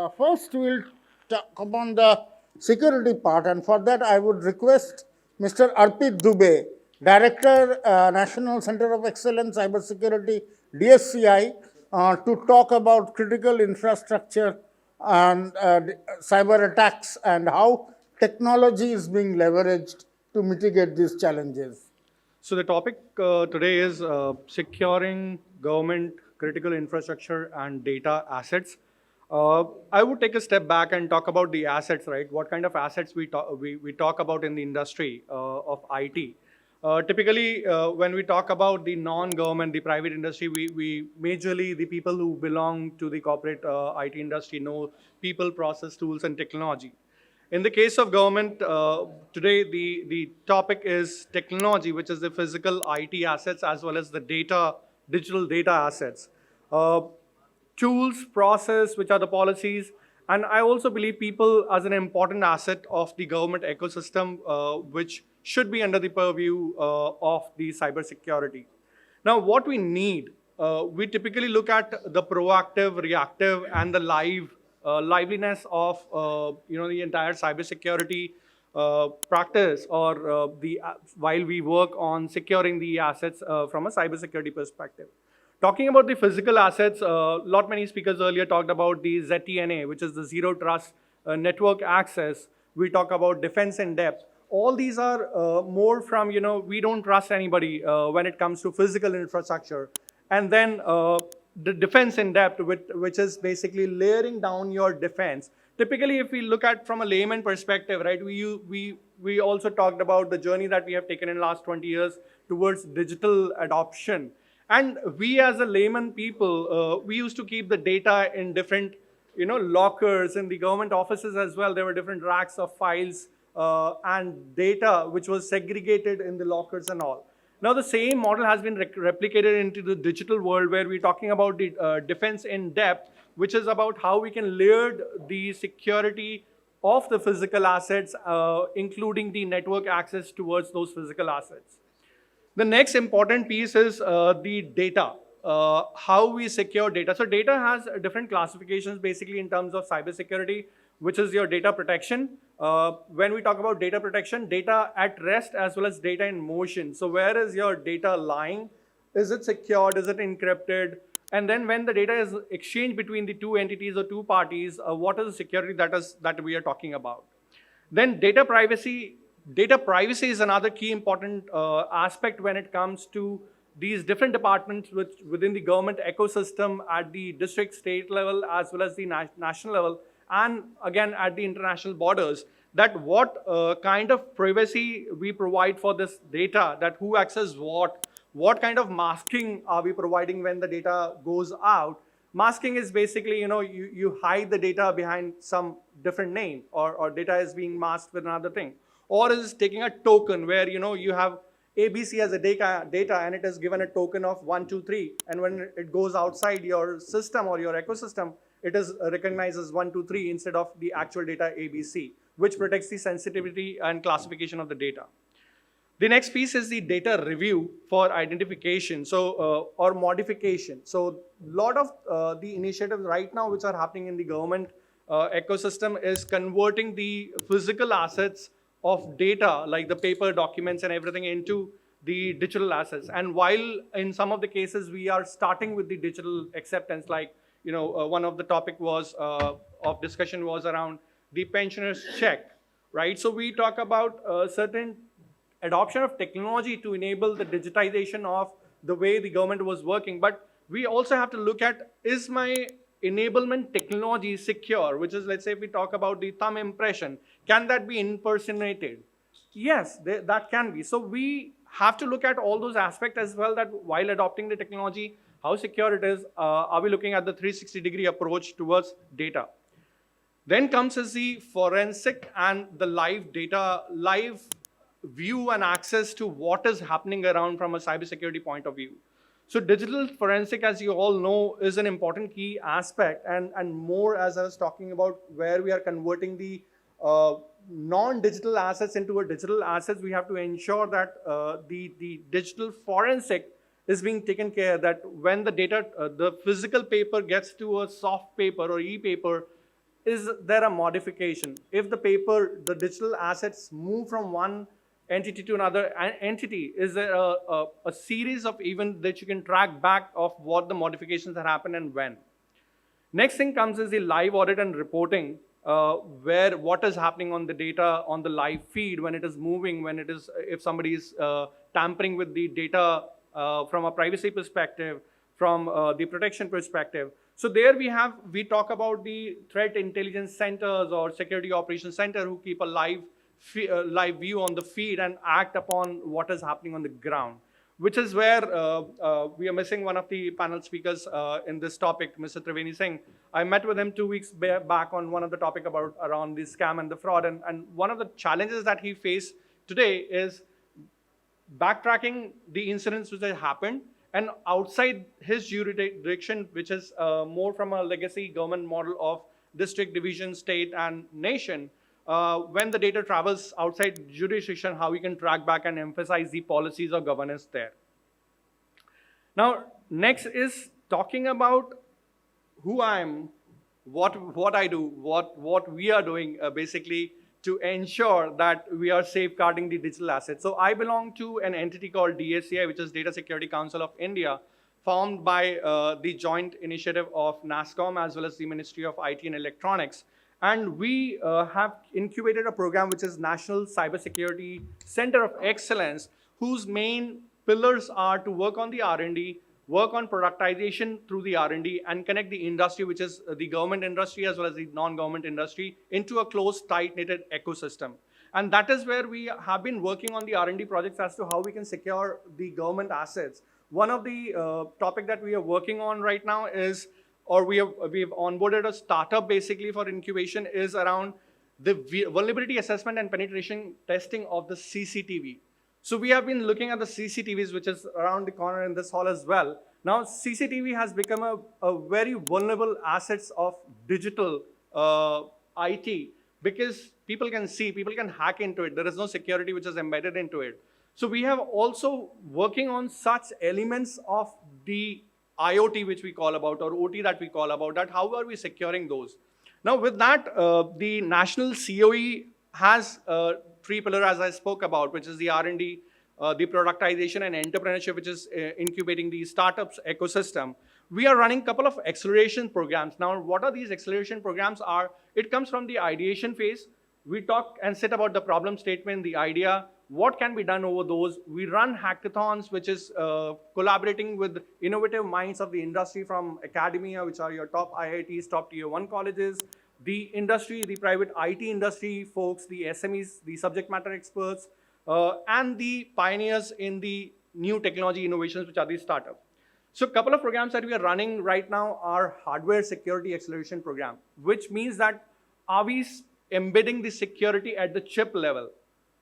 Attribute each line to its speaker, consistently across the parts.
Speaker 1: First, we'll talk upon the security part, and for that, I would request Mr. Arpit Dubey, Director, National Center of Excellence Cybersecurity, DSCI, to talk about critical infrastructure and cyber attacks and how technology is being leveraged to mitigate these challenges.
Speaker 2: So the topic today is securing government critical infrastructure and data assets. I would take a step back and talk about the assets, right? What kind of assets we talk about in the industry of IT. Typically, when we talk about the non-government, the private industry, we majorly the people who belong to the corporate IT industry know people, process, tools, and technology. In the case of government, today the topic is technology, which is the physical IT assets as well as the digital data assets. Tools, process, which are the policies, and I also believe people as an important asset of the government ecosystem, which should be under the purview of the cybersecurity. Now, what we need, we typically look at the proactive, reactive, and the liveliness of the entire cybersecurity practice, or while we work on securing the assets from a cybersecurity perspective. Talking about the physical assets, lot many speakers earlier talked about the ZTNA, which is the Zero Trust Network Access. We talk about defense in depth. All these are more from, we don't trust anybody when it comes to physical infrastructure. And then the defense in depth, which is basically layering down your defense. Typically, if we look at from a layman perspective, right, we also talked about the journey that we have taken in the last 20 years towards digital adoption. And we as a layman people, we used to keep the data in different, lockers in the government offices as well. There were different racks of files and data which was segregated in the lockers and all. Now the same model has been replicated into the digital world, where we're talking about the defense in depth, which is about how we can layer the security of the physical assets, including the network access towards those physical assets. The next important piece is the data, how we secure data. So data has different classifications basically in terms of cybersecurity, which is your data protection. When we talk about data protection, data at rest as well as data in motion. So where is your data lying? Is it secured? Is it encrypted? And then when the data is exchanged between the two entities or two parties, what is the security that we are talking about? Then data privacy. Data privacy is another key important aspect when it comes to these different departments within the government ecosystem at the district, state level, as well as the national level, and again at the international borders, that what kind of privacy we provide for this data, that who accesses what kind of masking are we providing when the data goes out. Masking is basically, you hide the data behind some different name, or data is being masked with another thing. Or is taking a token where, you have ABC as a data and it is given a token of 1, 2, 3. And when it goes outside your system or your ecosystem, it is recognized as 1, 2, 3 instead of the actual data ABC, which protects the sensitivity and classification of the data. The next piece is the data review for identification, or modification. So a lot of the initiatives right now which are happening in the government ecosystem is converting the physical assets of data, like the paper documents and everything, into the digital assets. And while in some of the cases we are starting with the digital acceptance, like, one of the topic was of discussion was around the pensioners check, right? So we talk about certain adoption of technology to enable the digitization of the way the government was working. But we also have to look at, is my enablement technology secure, which is, let's say if we talk about the thumb impression, can that be impersonated? Yes, that can be. So we have to look at all those aspects as well, that while adopting the technology, how secure it is, are we looking at the 360-degree approach towards data? Then comes is the forensic and the live data, live view and access to what is happening around from a cybersecurity point of view. So digital forensic, as you all know, is an important key aspect, and more as I was talking about, where we are converting the non-digital assets into a digital assets, we have to ensure that the digital forensic is being taken care, that when the data, the physical paper gets to a soft paper or e-paper, is there a modification? If the digital assets move from one entity to another entity, is there a series of events that you can track back of what the modifications that happen and when? Next thing comes is the live audit and reporting, where what is happening on the data on the live feed when it is moving, when it is, if somebody is tampering with the data from a privacy perspective, from the protection perspective. So there we talk about the threat intelligence centers or security operations center who keep a live view on the feed and act upon what is happening on the ground, which is where we are missing one of the panel speakers in this topic, Mr. Triveni Singh. I met with him 2 weeks back on one of the topic around the scam and the fraud. And one of the challenges that he faced today is backtracking the incidents which had happened and outside his jurisdiction, which is more from a legacy government model of district, division, state, and nation. When the data travels outside jurisdiction, how we can track back and emphasize the policies or governance there. Now, next is talking about who I am, what I do, what we are doing basically to ensure that we are safeguarding the digital assets. So I belong to an entity called DSCI, which is Data Security Council of India, formed by the joint initiative of NASSCOM as well as the Ministry of IT and Electronics. And we have incubated a program which is National Cybersecurity Center of Excellence, whose main pillars are to work on the R&D, work on productization through the R&D, and connect the industry, which is the government industry as well as the non-government industry, into a close, tight-knitted ecosystem. And that is where we have been working on the R&D projects as to how we can secure the government assets. One of the topic that we are working on right now is, or we have onboarded a startup basically for incubation, is around the vulnerability assessment and penetration testing of the CCTV. So we have been looking at the CCTVs, which is around the corner in this hall as well. Now, CCTV has become a very vulnerable assets of digital IT, because people can see, people can hack into it. There is no security which is embedded into it. So we have also working on such elements of the IoT, which we call about, or OT that we call about, that how are we securing those? Now with that, the national CoE has three pillars as I spoke about, which is the R&D, the productization and entrepreneurship, which is incubating the startups ecosystem. We are running a couple of acceleration programs. Now, what are these acceleration programs are? It comes from the ideation phase. We talk and sit about the problem statement, the idea, what can be done over those. We run hackathons, which is collaborating with innovative minds of the industry from academia, which are your top IITs, top tier 1 colleges, the industry, the private IT industry folks, the SMEs, the subject matter experts, and the pioneers in the new technology innovations, which are the startups. So a couple of programs that we are running right now are hardware security acceleration program, which means that are we embedding the security at the chip level?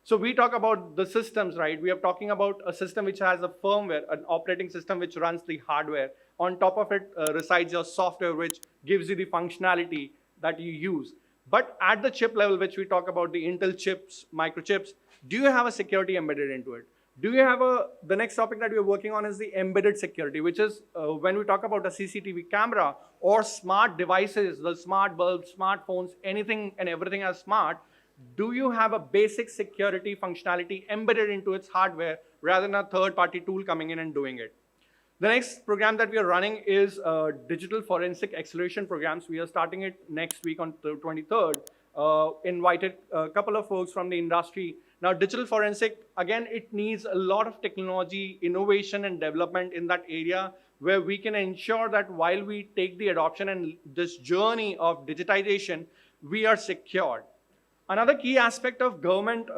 Speaker 2: So we talk about the systems, right? We are talking about a system which has a firmware, an operating system which runs the hardware. On top of it resides your software, which gives you the functionality that you use. But at the chip level, which we talk about the Intel chips, microchips, do you have a security embedded into it? Do you have the next topic that we're working on is the embedded security, which is when we talk about a CCTV camera or smart devices, the smart bulbs, smartphones, anything and everything as smart, do you have a basic security functionality embedded into its hardware rather than a third-party tool coming in and doing it? The next program that we are running is digital forensic acceleration programs. We are starting it next week on the 23rd. Invited a couple of folks from the industry. Now, digital forensic, again, it needs a lot of technology, innovation, and development in that area where we can ensure that while we take the adoption and this journey of digitization, we are secured. Another key aspect of government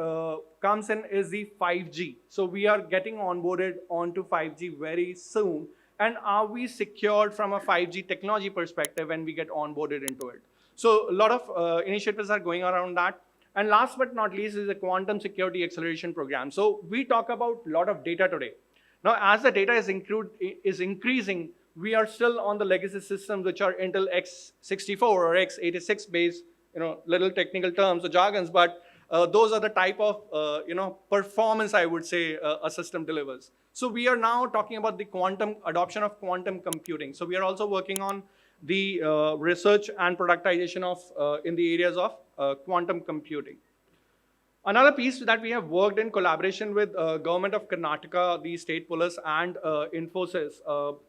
Speaker 2: comes in is the 5G. So we are getting onboarded onto 5G very soon. And are we secured from a 5G technology perspective when we get onboarded into it? So a lot of initiatives are going around that. And last but not least is the quantum security acceleration program. So we talk about a lot of data today. Now, as the data is increasing, we are still on the legacy systems, which are Intel x64 or x86 based, little technical terms or jargons, but those are the type of, performance, I would say, a system delivers. So we are now talking about the adoption of quantum computing. So we are also working on the research and productization of in the areas of quantum computing. Another piece that we have worked in collaboration with Government of Karnataka, the State Police, and Infosys,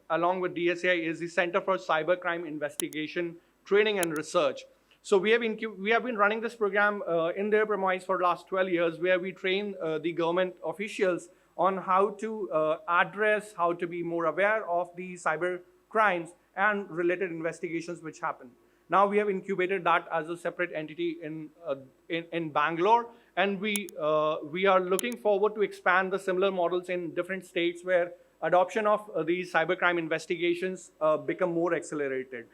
Speaker 2: along with DSAI, is the Center for Cybercrime Investigation, Training and Research. So we have been running this program in their premise for the last 12 years, where we train the government officials on how to address, how to be more aware of the cyber crimes and related investigations which happen. Now we have incubated that as a separate entity in Bangalore, and we are looking forward to expand the similar models in different states where adoption of these cybercrime investigations become more accelerated.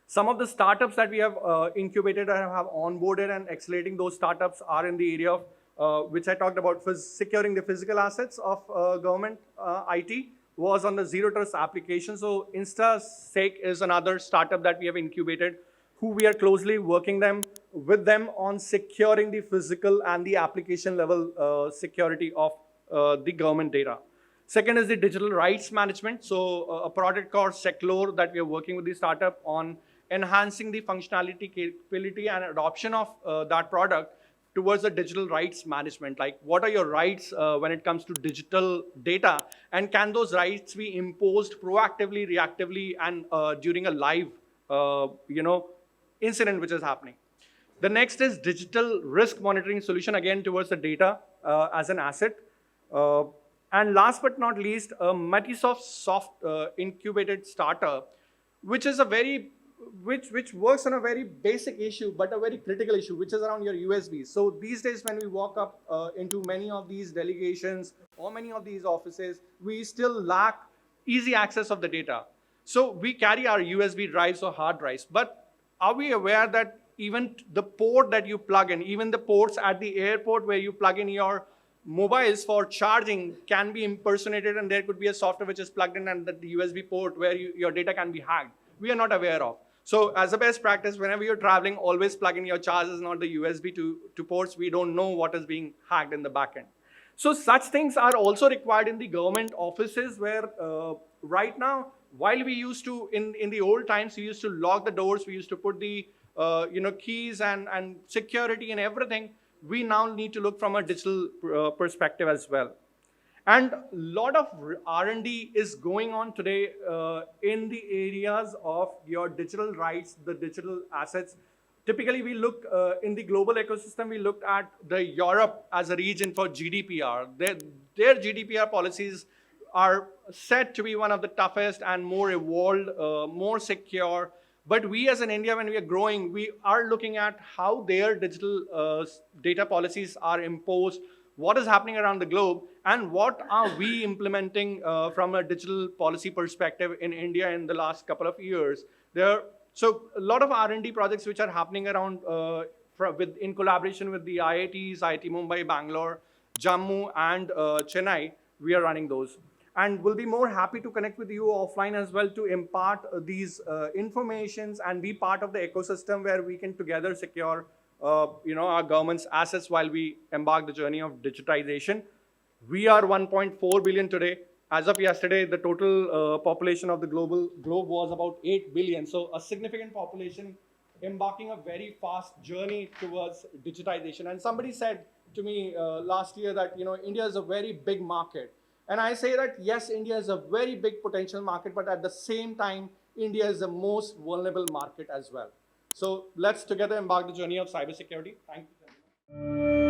Speaker 2: Some of the startups that we have incubated and have onboarded and accelerating those startups are in the area of which I talked about, securing the physical assets of government IT, was on the zero trust application. So InstaSec is another startup that we have incubated, who we are closely working with them on securing the physical and the application level security of the government data. Second is the digital rights management. So a product called Seclore that we are working with the startup on enhancing the functionality, capability, and adoption of that product towards the digital rights management. Like, what are your rights when it comes to digital data, and can those rights be imposed proactively, reactively, and during a live, incident which is happening? The next is digital risk monitoring solution, again towards the data as an asset. And last but not least, a Microsoft soft incubated startup, which is a very which works on a very basic issue, but a very critical issue, which is around your USBs. So these days, when we walk up into many of these delegations or many of these offices, we still lack easy access of the data. So we carry our USB drives or hard drives, but are we aware that even the port that you plug in, even the ports at the airport where you plug in your mobiles for charging, can be impersonated, and there could be a software which is plugged in and the USB port where your data can be hacked? We are not aware of. So as a best practice, whenever you're traveling, always plug in your chargers, not the USB to ports. We don't know what is being hacked in the backend. So such things are also required in the government offices, where right now, while we used to, in the old times, we used to lock the doors, we used to put the keys and security and everything. We now need to look from a digital perspective as well. And a lot of R&D is going on today in the areas of your digital rights, the digital assets. Typically, we look in the global ecosystem, we looked at the Europe as a region for GDPR. Their GDPR policies are said to be one of the toughest and more evolved, more secure. But we as in India, when we are growing, we are looking at how their digital data policies are imposed, what is happening around the globe, and what are we implementing from a digital policy perspective in India in the last couple of years. So a lot of R&D projects which are happening around in collaboration with the IITs, IIT Mumbai, Bangalore, Jammu, and Chennai, we are running those. And we'll be more happy to connect with you offline as well to impart these informations and be part of the ecosystem where we can together secure our government's assets while we embark the journey of digitization. We are 1.4 billion today. As of yesterday, the total population of the globe was about 8 billion. So a significant population embarking a very fast journey towards digitization. And somebody said to me last year that India is a very big market. And I say that yes, India is a very big potential market, but at the same time, India is the most vulnerable market as well. So let's together embark the journey of cybersecurity. Thank you.